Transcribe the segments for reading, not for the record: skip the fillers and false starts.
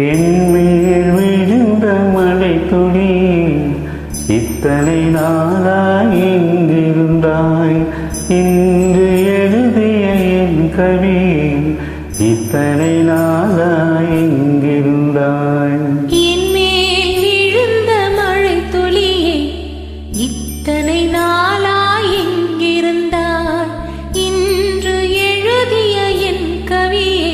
என்மேல் விழுந்த மழை துளி இத்தனை நாளாய் எங்கிருந்தாய்? இன்று எழுதிய என் கவி இத்தனை நாளாய் எங்கிருந்தாய்? என்மேல் விழுந்த மழை துளியே இத்தனை நாளாய் எங்கிருந்தாய்? இன்று எழுதிய என் கவியே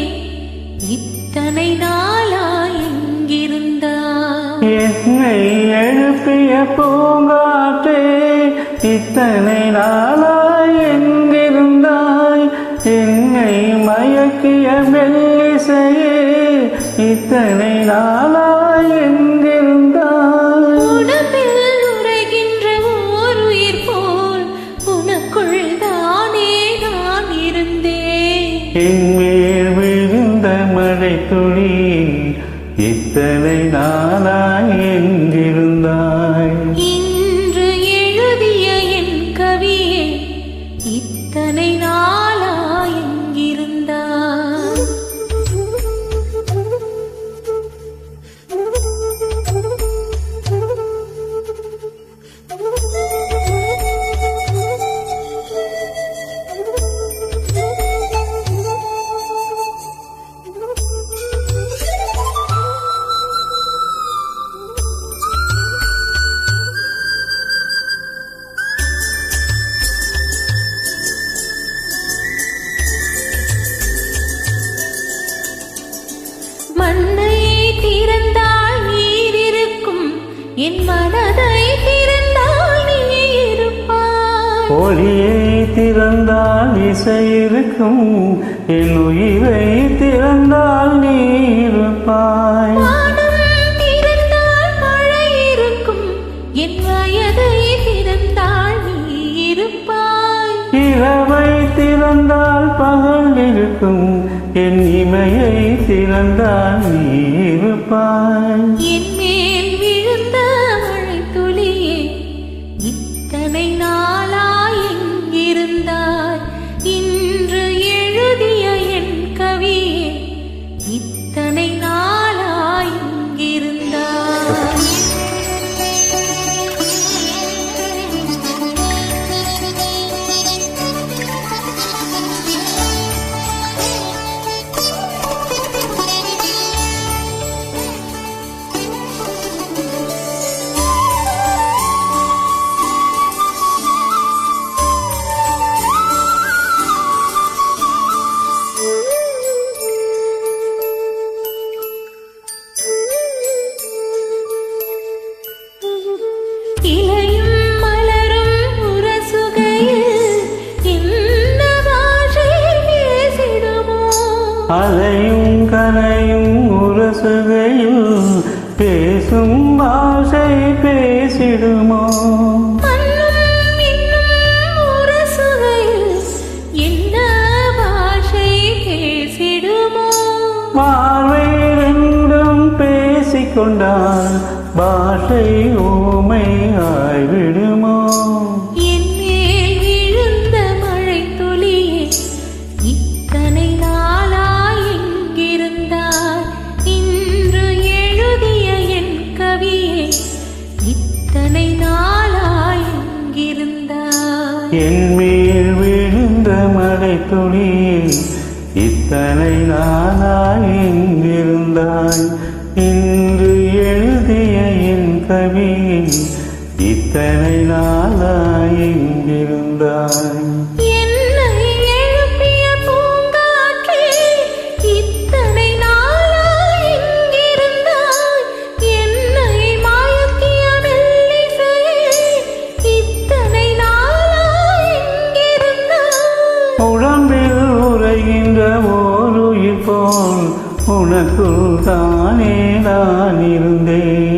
இத்தனை நாளாய் எங்கிருந்தாய்? என்னை எழுப்பிய பூங்காற்றே இத்தனை நாளாய் எங்கிருந்தாய்? என்னை மயக்கிய மெல்லிசையே இத்தனை நாளாய் எங்கிருந்தாய்? உடம்பில் உறைகின்ற ஓர் உயிர் போல் உனக்குள் தானே நான் இருந்தேன். என்மேல் விழுந்த மழை துளி இத்தனை நாளாய் எங்கிருந்தாய்? இன்று எழுதிய என் கவியே இத்தனை நாளாய் எங்கிருந்தாய்? மண்ணை திறந்தால் நீர் இருக்கும், என் மனதை திறந்தால் நீ இருப்பாய். ஒளியை திறந்தால் இசை இருக்கும், என் உயிரை திறந்தால் நீ இருப்பாய். வானம் திறந்தால் மழை இருக்கும், என் வயதை திறந்தால் நீ இருப்பாய். இரவை திறந்தால் பகல் இருக்கும், என் இமையை திறந்தால் நீ இருப்பாய். என்மேல் விழுந்த மழை துளியே இத்தனை நாளாய் எங்கிருந்தாய்? இன்று எழுதிய என் கவியே இத்தனை நாளாய் எங்கிருந்தாய்? இலையும் மலரும் உரசுகையில் என்ன பாஷை பேசிடுமோ? அலையும் கரையும் உரசுகையில் பேசும் பாஷை பேசிடுமோ? மண்ணும் இன்னும் உரசுகையில் என்ன பாஷை பேசிடுமோ? பார்வை ரெண்டும் பேசிக்கொண்டால் பாஷை ஊமை ஆய்விடுமோ? என்மேல் விழுந்த மழை துளியே இத்தனை நாளாய் எங்கிருந்தாய்? இன்று எழுதிய என் கவியே இத்தனை நாளாய் எங்கிருந்தாய்? என்மேல் விழுந்த மழை துளி இத்தனை நாளாய் எங்கிருந்தாய்? இன்று எழுதிய என் கவி இத்தனை நாளாய் எங்கிருந்தாய்? என்னை எழுப்பிய பூங்காற்றே இத்தனை நாளாய் எங்கிருந்தாய்? என்னை மயக்கிய மெல்லிசையே இத்தனை நாளாய் எங்கிருந்தாய்? உடம்பில் உறைகின்ற ஓர் உயிர் போல் உனக்குள் தானே நான் இருந்தேன்.